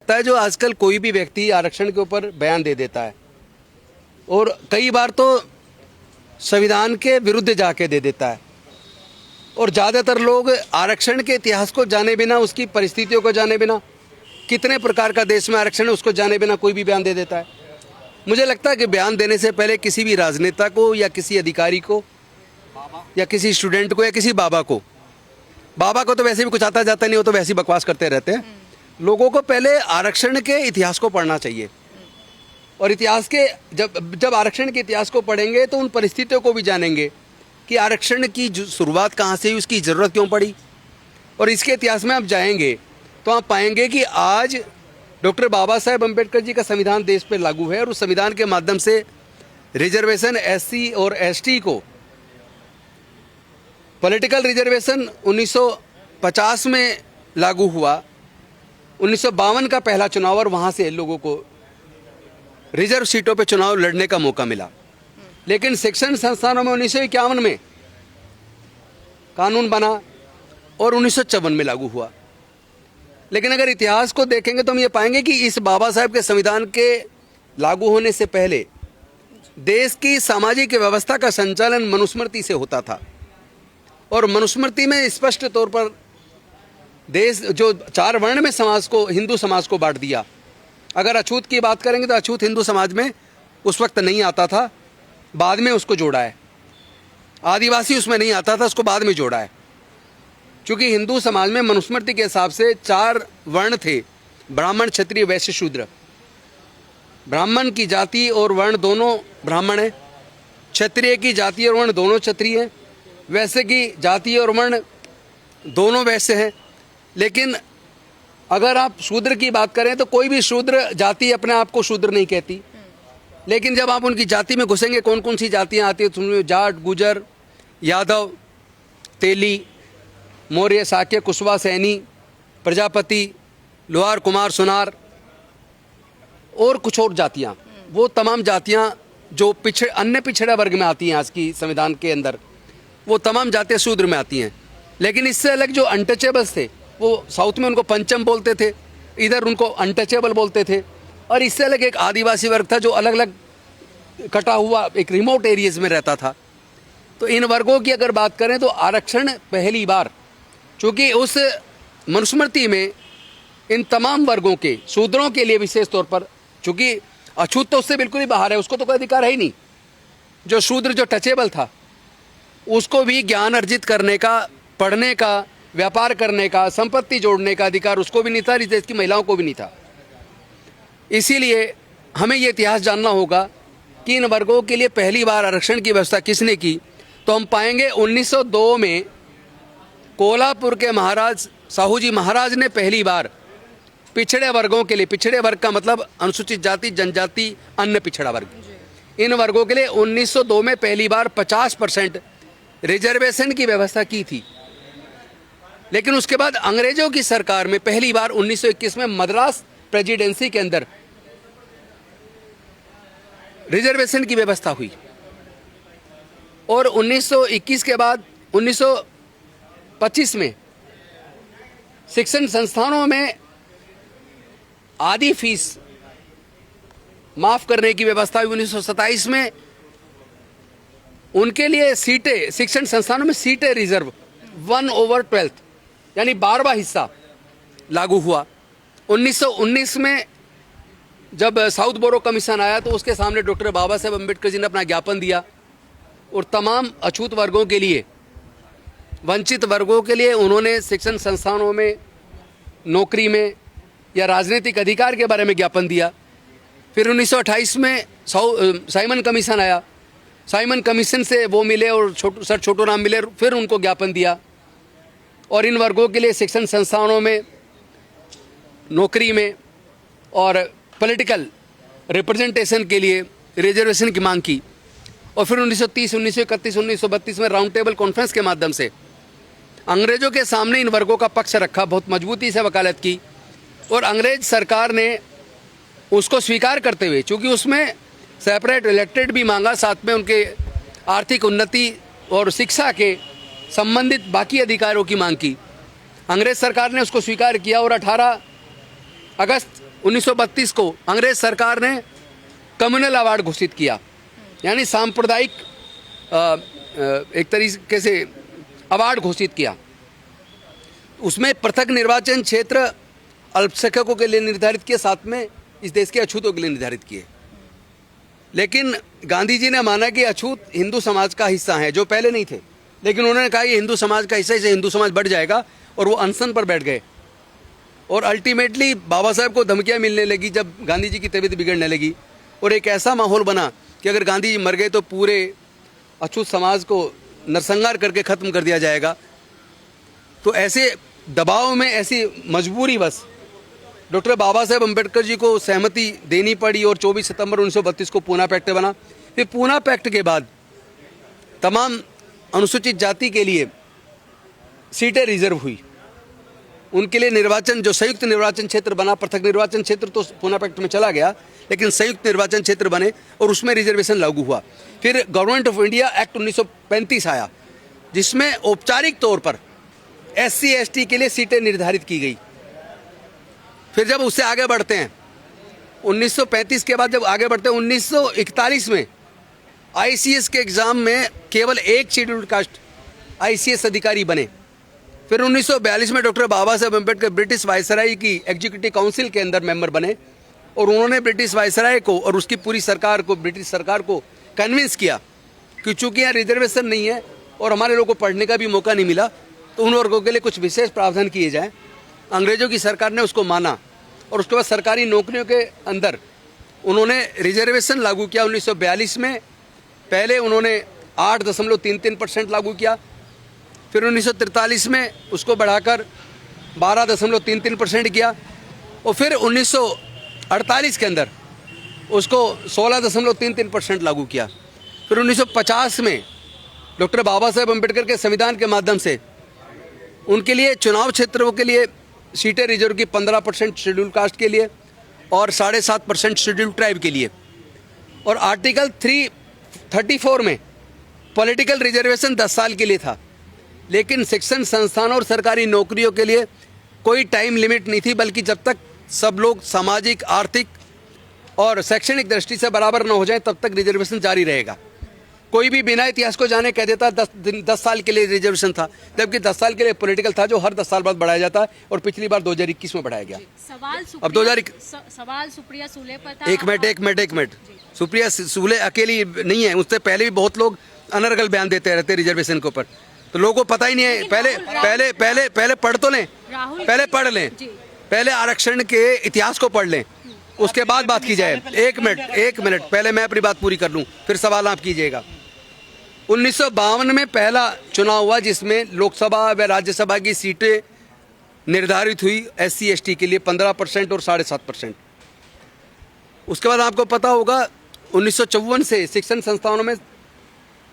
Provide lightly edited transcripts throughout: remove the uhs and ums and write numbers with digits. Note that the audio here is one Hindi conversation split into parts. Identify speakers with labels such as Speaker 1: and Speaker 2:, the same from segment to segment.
Speaker 1: लगता है जो आजकल कोई भी व्यक्ति आरक्षण के ऊपर बयान दे देता है और कई बार तो संविधान के विरुद्ध जाके दे देता है, और ज़्यादातर लोग आरक्षण के इतिहास को जाने बिना, उसकी परिस्थितियों को जाने बिना, कितने प्रकार का देश में आरक्षण है उसको जाने बिना कोई भी बयान दे देता है। मुझे लगता है कि बयान देने से पहले किसी भी राजनेता को या किसी अधिकारी को या किसी स्टूडेंट को या किसी बाबा को तो वैसे भी कुछ आता जाता नहीं, हो तो वैसे ही बकवास करते रहते हैं। लोगों को पहले आरक्षण के इतिहास को पढ़ना चाहिए, और इतिहास के जब आरक्षण के इतिहास को पढ़ेंगे तो उन परिस्थितियों को भी जानेंगे कि आरक्षण की शुरुआत कहाँ से हुई, उसकी ज़रूरत क्यों पड़ी। और इसके इतिहास में आप जाएंगे तो आप पाएंगे कि आज डॉक्टर बाबा साहेब अम्बेडकर जी का संविधान देश पे लागू है, और उस संविधान के माध्यम से रिजर्वेशन एससी और एसटी को, पॉलिटिकल रिजर्वेशन 1950 में लागू हुआ, 1952 का पहला चुनाव, और वहाँ से लोगों को रिजर्व सीटों पे चुनाव लड़ने का मौका मिला। लेकिन शिक्षण संस्थानों में 1951 में कानून बना और 1954 में लागू हुआ। लेकिन अगर इतिहास को देखेंगे तो हम ये पाएंगे कि इस बाबा साहेब के संविधान के लागू होने से पहले देश की सामाजिक व्यवस्था का संचालन मनुस्मृति से होता था, और मनुस्मृति में स्पष्ट तौर पर देश जो 4 वर्ण में समाज को, हिंदू समाज को बांट दिया। अगर अछूत की बात करेंगे तो अछूत हिंदू समाज में उस वक्त नहीं आता था, बाद में उसको जोड़ा है। आदिवासी उसमें नहीं आता था, उसको बाद में जोड़ा है। क्योंकि हिंदू समाज में मनुस्मृति के हिसाब से 4 वर्ण थे, ब्राह्मण, क्षत्रिय, वैश्य, शूद्र। ब्राह्मण की जाति और वर्ण दोनों ब्राह्मण है, क्षत्रिय की जाति और वर्ण दोनों क्षत्रिय हैं, वैश्य की जाति और वर्ण दोनों वैश्य हैं। लेकिन अगर आप शूद्र की बात करें तो कोई भी शूद्र जाति अपने आप को शूद्र नहीं कहती। लेकिन जब आप उनकी जाति में घुसेंगे, कौन कौन सी जातियां आती है, तो उनमें जाट, गुजर, यादव, तेली, मौर्य, साक्य, कुशवा, सैनी, प्रजापति, लोहार, कुमार, सोनार और कुछ और जातियां, वो तमाम जातियां जो अन्य पिछड़े वर्ग में आती हैं आज की संविधान के अंदर, वो तमाम जातियां शूद्र में आती हैं। लेकिन इससे अलग जो अनटचेबल्स थे, वो साउथ में उनको पंचम बोलते थे, इधर उनको अनटचेबल बोलते थे। और इससे अलग एक आदिवासी वर्ग था जो अलग अलग कटा हुआ एक रिमोट एरियाज में रहता था। तो इन वर्गों की अगर बात करें तो आरक्षण पहली बार, चूँकि उस मनुस्मृति में इन तमाम वर्गों के, शूद्रों के लिए विशेष तौर पर, चूँकि अछूत तो उससे बिल्कुल ही बाहर है, उसको तो कोई अधिकार है ही नहीं। जो शूद्र, जो टचेबल था, उसको भी ज्ञान अर्जित करने का, पढ़ने का, व्यापार करने का, संपत्ति जोड़ने का अधिकार उसको भी नहीं था, इस देश की महिलाओं को भी नहीं था। इसीलिए हमें ये इतिहास जानना होगा कि इन वर्गों के लिए पहली बार आरक्षण की व्यवस्था किसने की। तो हम पाएंगे 1902 में कोल्हापुर के महाराज साहू जी महाराज ने पहली बार पिछड़े वर्गों के लिए, पिछड़े वर्ग का मतलब अनुसूचित जाति, जनजाति, अन्य पिछड़ा वर्ग, इन वर्गों के लिए 1902 में पहली बार 50% रिजर्वेशन की व्यवस्था की थी। लेकिन उसके बाद अंग्रेजों की सरकार में पहली बार 1921 में मद्रास प्रेसिडेंसी के अंदर रिजर्वेशन की व्यवस्था हुई, और 1921 के बाद 1925 में शिक्षण संस्थानों में आधी फीस माफ करने की व्यवस्था हुई। 1927 में उनके लिए सीटें, शिक्षण संस्थानों में सीटें रिजर्व 1/12 यानी 12वां हिस्सा लागू हुआ। 1919 में जब साउथ बोरो कमीशन आया तो उसके सामने डॉक्टर बाबा साहेब अम्बेडकर जी ने अपना ज्ञापन दिया, और तमाम अछूत वर्गों के लिए, वंचित वर्गों के लिए उन्होंने शिक्षण संस्थानों में, नौकरी में या राजनीतिक अधिकार के बारे में ज्ञापन दिया। फिर 1928 में साइमन कमीशन आया, साइमन कमीशन से वो मिले और सर छोटू राम मिले, फिर उनको ज्ञापन दिया, और इन वर्गों के लिए शिक्षण संस्थानों में, नौकरी में और पॉलिटिकल रिप्रेजेंटेशन के लिए रिजर्वेशन की मांग की। और फिर 1930, 1931, 1932 में राउंड टेबल कॉन्फ्रेंस के माध्यम से अंग्रेजों के सामने इन वर्गों का पक्ष रखा, बहुत मजबूती से वकालत की, और अंग्रेज सरकार ने उसको स्वीकार करते हुए, चूँकि उसमें सेपरेट इलेक्टेड भी मांगा, साथ में उनके आर्थिक उन्नति और शिक्षा के संबंधित बाकी अधिकारों की मांग की। अंग्रेज सरकार ने उसको स्वीकार किया, और 18 अगस्त 1932 को अंग्रेज सरकार ने कम्युनल अवार्ड घोषित किया, यानी सांप्रदायिक एक तरीके से अवार्ड घोषित किया। उसमें पृथक निर्वाचन क्षेत्र अल्पसंख्यकों के लिए निर्धारित किए, साथ में इस देश के अछूतों के लिए निर्धारित किए। लेकिन गांधी जी ने माना कि अछूत हिंदू समाज का हिस्सा है, जो पहले नहीं थे, लेकिन उन्होंने कहा ये हिंदू समाज का हिस्सा, इसे हिंदू समाज बढ़ जाएगा, और वो अनशन पर बैठ गए। और अल्टीमेटली बाबा साहब को धमकियां मिलने लगी जब गांधी जी की तबीयत बिगड़ने लगी, और एक ऐसा माहौल बना कि अगर गांधी जी मर गए तो पूरे अछूत समाज को नरसंहार करके ख़त्म कर दिया जाएगा। तो ऐसे दबाव में, ऐसी मजबूरीवश डॉक्टर बाबा साहेब अम्बेडकर जी को सहमति देनी पड़ी और 24 सितंबर 1932 को पूना पैक्ट बना। फिर पूना पैक्ट के बाद तमाम अनुसूचित जाति के लिए सीटें रिजर्व हुई, उनके लिए निर्वाचन, जो संयुक्त निर्वाचन क्षेत्र बना, पृथक निर्वाचन क्षेत्र तो पूना पैक्ट में चला गया, लेकिन संयुक्त निर्वाचन क्षेत्र बने और उसमें रिजर्वेशन लागू हुआ। फिर गवर्नमेंट ऑफ इंडिया एक्ट 1935 आया, जिसमें औपचारिक तौर पर SC ST के लिए सीटें निर्धारित की गई। फिर जब उससे आगे बढ़ते हैं 1935 के बाद, जब आगे बढ़ते हैं 1941 में ICS के एग्ज़ाम में केवल एक शेड्यूल्ड कास्ट ICS अधिकारी बने। फिर 1942 में doctor Baba Saheb Ambedkar British viceroy की एग्जीक्यूटिव काउंसिल के अंदर मेंबर बने, और उन्होंने ब्रिटिश वायसराय को और उसकी पूरी सरकार को, ब्रिटिश सरकार को कन्विंस किया कि चूंकि यहाँ रिजर्वेशन नहीं है और हमारे लोगों को पढ़ने का भी मौका नहीं मिला, तो उन वर्गों के लिए कुछ विशेष प्रावधान किए जाएं। अंग्रेजों की सरकार ने उसको माना, और उसके बाद सरकारी नौकरियों के अंदर उन्होंने रिजर्वेशन लागू किया। 1942 में पहले उन्होंने 8.33% लागू किया, फिर 1943 में उसको बढ़ाकर 12.33% किया, और फिर 1948 के अंदर उसको 16.33% लागू किया। फिर 1950 में डॉक्टर बाबा साहेब अम्बेडकर के संविधान के माध्यम से उनके लिए चुनाव क्षेत्रों के लिए सीटें रिजर्व की 15% शेड्यूल कास्ट के लिए और 7.5% शेड्यूल ट्राइब के लिए। और आर्टिकल 334 में पॉलिटिकल रिजर्वेशन 10 साल के लिए था, लेकिन शिक्षण संस्थानों और सरकारी नौकरियों के लिए कोई टाइम लिमिट नहीं थी, बल्कि जब तक सब लोग सामाजिक, आर्थिक और शैक्षणिक दृष्टि से बराबर न हो जाए तब तक रिजर्वेशन जारी रहेगा। कोई भी बिना इतिहास को जाने कह देता 10 साल के लिए रिजर्वेशन था, जबकि 10 साल के लिए पॉलिटिकल था, जो हर 10 साल बाद बढ़ाया जाता है, और पिछली बार 2021 में बढ़ाया गया। अब 2021
Speaker 2: सवाल सुप्रिया सुले पर था।
Speaker 1: एक मिनट सुप्रिया सुले अकेली नहीं है, उससे पहले भी बहुत लोग अनर्गल बयान देते रहते रिजर्वेशन के ऊपर, तो लोगों को पता ही नहीं है। पहले पढ़ तो लें, पहले पढ़ लें, पहले आरक्षण के इतिहास को पढ़ लें, उसके बाद बात की जाए। एक मिनट पहले मैं अपनी बात पूरी कर लूं, फिर सवाल आप कीजिएगा। 1952 में पहला चुनाव हुआ जिसमें लोकसभा व राज्यसभा की सीटें निर्धारित हुई SC ST के लिए 15% और 7.5%। उसके बाद आपको पता होगा 1954 से शिक्षण संस्थानों में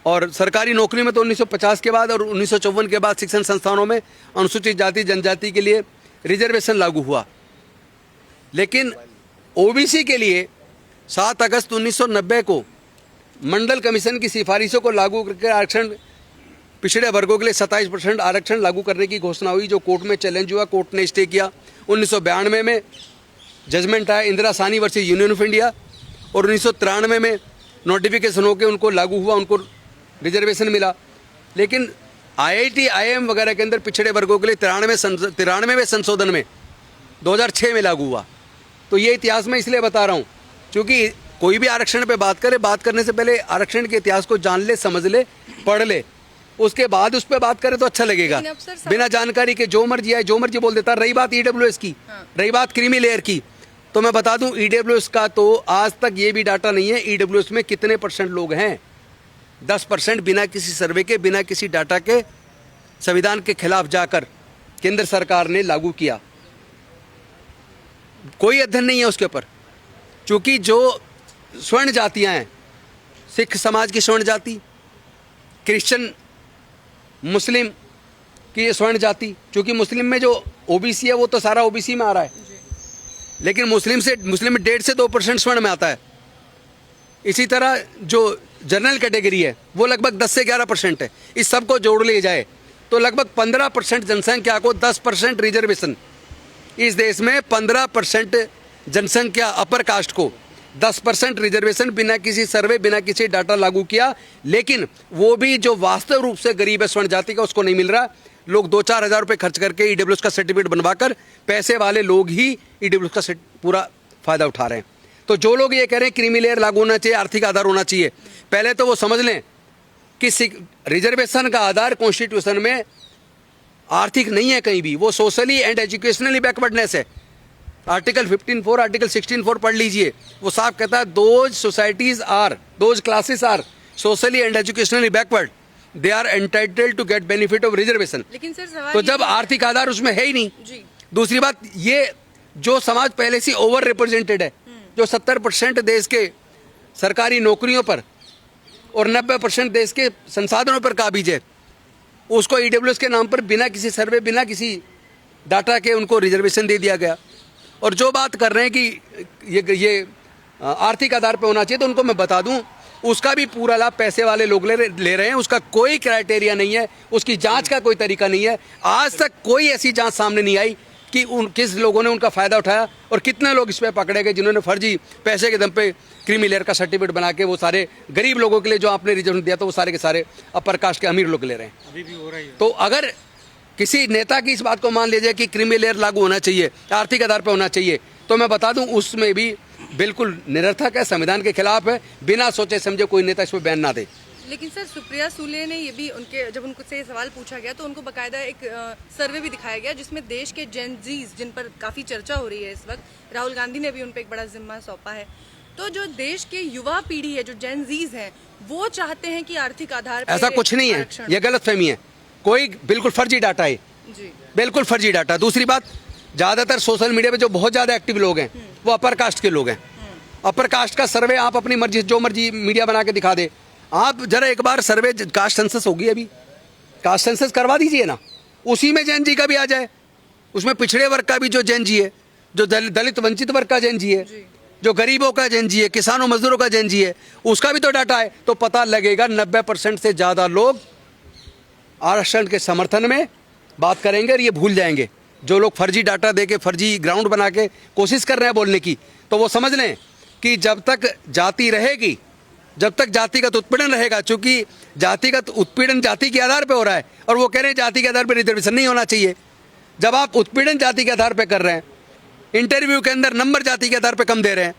Speaker 1: और सरकारी नौकरी में तो 1950 के बाद और 1954 के बाद शिक्षण संस्थानों में अनुसूचित जाति जनजाति के लिए रिजर्वेशन लागू हुआ। लेकिन OBC के लिए 7 अगस्त 1990 को मंडल कमीशन की सिफारिशों को लागू करके आरक्षण, पिछड़े वर्गों के लिए 27% आरक्षण लागू करने की घोषणा हुई, जो कोर्ट में चैलेंज हुआ, कोर्ट ने स्टे किया। 1992 में जजमेंट आया Indira Sahni versus union of India, और 1993 में नोटिफिकेशन होकर उनको लागू हुआ, उनको रिजर्वेशन मिला। लेकिन IIT IIM वगैरह के अंदर पिछड़े वर्गों के लिए 93वें संशोधन में 2006 में लागू हुआ। तो ये इतिहास मैं इसलिए बता रहा हूँ क्योंकि कोई भी आरक्षण पे बात करे, बात करने से पहले आरक्षण के इतिहास को जान ले, समझ ले, पढ़ ले, उसके बाद उस पर बात करे तो अच्छा लगेगा। बिना जानकारी के जो मर्जी आए, जो मर्जी बोल देता। रही बात EWS की, रही बात क्रीमी लेयर की, तो मैं बता दूं EWS का तो आज तक ये भी डाटा नहीं है EWS में कितने % लोग हैं। 10% बिना किसी सर्वे के, बिना किसी डाटा के, संविधान के खिलाफ जाकर केंद्र सरकार ने लागू किया। कोई अध्ययन नहीं है उसके ऊपर, क्योंकि जो स्वर्ण जातियां हैं, सिख समाज की स्वर्ण जाति, क्रिश्चियन मुस्लिम की स्वर्ण जाति, क्योंकि मुस्लिम में जो OBC है वो तो सारा OBC में आ रहा है, लेकिन मुस्लिम में 1.5 से 2% स्वर्ण में आता है। इसी तरह जो जनरल कैटेगरी है वो लगभग 10 से 11% है। इस सब को जोड़ लिया जाए तो लगभग 15% जनसंख्या को 10% रिजर्वेशन, इस देश में 15% जनसंख्या अपर कास्ट को 10% रिजर्वेशन बिना किसी सर्वे बिना किसी डाटा लागू किया, लेकिन वो भी जो वास्तव रूप से गरीब है स्वर्ण जाति का उसको नहीं मिल रहा। लोग 2-4 हज़ार रुपये खर्च करके ईडब्ल्यूएस का सर्टिफिकेट बनवाकर पैसे वाले लोग ही ईडब्ल्यूएस का पूरा फायदा उठा रहे हैं। तो जो लोग ये कह रहे हैं क्रीमी लेयर लागू होना चाहिए, आर्थिक आधार होना चाहिए, पहले तो वो समझ लें कि रिजर्वेशन का आधार कॉन्स्टिट्यूशन में आर्थिक नहीं है कहीं भी, वो सोशली एंड एजुकेशनली बैकवर्डनेस है। आर्टिकल 15(4) आर्टिकल 16(4) पढ़ लीजिए, वो साफ कहता है those classes are socially and educationally backward, they are entitled to get benefit of reservation.
Speaker 2: लेकिन सर सवाल
Speaker 1: तो जब आर्थिक आधार उसमें है ही नहीं
Speaker 2: जी।
Speaker 1: दूसरी बात, ये जो समाज पहले से ओवर रिप्रेजेंटेड है, जो 70% देश के सरकारी नौकरियों पर और 90% देश के संसाधनों पर काबिज है, उसको ईडब्ल्यूएस के नाम पर बिना किसी सर्वे बिना किसी डाटा के उनको रिजर्वेशन दे दिया गया। और जो बात कर रहे हैं कि ये आर्थिक आधार पर होना चाहिए, तो उनको मैं बता दूं उसका भी पूरा लाभ पैसे वाले लोग ले रहे हैं। उसका कोई क्राइटेरिया नहीं है, उसकी जांच का कोई तरीका नहीं है। आज तक कोई ऐसी जांच सामने नहीं आई कि किस लोगों ने उनका फ़ायदा उठाया और कितने लोग इस पर पकड़े गए जिन्होंने फर्जी पैसे के दम पे क्रीमी लेयर का सर्टिफिकेट बना के वो सारे गरीब लोगों के लिए जो आपने रिजर्वेशन दिया, तो वो सारे के सारे अपर कास्ट के अमीर लोग ले रहे हैं।
Speaker 3: अभी भी हो रही है।
Speaker 1: तो अगर किसी नेता की इस बात को मान लीजिए कि क्रीमी लेयर लागू होना चाहिए, आर्थिक आधार पर होना चाहिए, तो मैं बता दूं उसमें भी बिल्कुल निरर्थक है, संविधान के खिलाफ है। बिना सोचे समझे कोई नेता इस पर बयान ना दे।
Speaker 4: लेकिन सर सुप्रिया सुले ने ये भी जब उनसे ये सवाल पूछा गया तो उनको बकायदा एक सर्वे भी दिखाया गया जिसमें देश के जेनजीज, जिन पर काफी चर्चा हो रही है इस वक्त, राहुल गांधी ने भी उन पर एक बड़ा जिम्मा सौंपा है। तो जो देश के युवा पीढ़ी है, जो जेनजीज हैं, वो चाहते हैं कि आर्थिक आधार पर
Speaker 1: ऐसा कुछ नहीं है, ये गलतफहमी है, कोई बिल्कुल फर्जी डाटा है
Speaker 4: जी,
Speaker 1: बिल्कुल फर्जी डाटा। दूसरी बात, ज्यादातर सोशल मीडिया पे जो बहुत ज्यादा एक्टिव लोग हैं वो अपर कास्ट के लोग हैं। अपर कास्ट का सर्वे आप अपनी मर्जी जो मर्जी मीडिया बना के दिखा दे। आप जरा एक बार सर्वे, कास्ट सेंसस होगी, अभी कास्ट सेंसस करवा दीजिए ना, उसी में जैन जी का भी आ जाए, उसमें पिछड़े वर्ग का भी जो जैन जी है, जो दलित वंचित वर्ग का जैन जी है, जो गरीबों का जैन जी है, किसानों मजदूरों का जैन जी है, उसका भी तो डाटा है। तो पता लगेगा 90% से ज्यादा लोग आरक्षण के समर्थन में बात करेंगे और ये भूल जाएंगे। जो लोग फर्जी डाटा दे के फर्जी ग्राउंड बना के कोशिश कर रहे हैं बोलने की, तो वो समझ लें कि जब तक जाति रहेगी, जब तक जातिगत उत्पीड़न रहेगा, चूंकि जातिगत उत्पीड़न जाति के आधार पर हो रहा है और वो कह रहे हैं जाति के आधार पर रिजर्वेशन नहीं होना चाहिए। जब आप उत्पीड़न जाति के आधार पर कर रहे हैं, इंटरव्यू के अंदर नंबर जाति के आधार पर कम दे रहे हैं,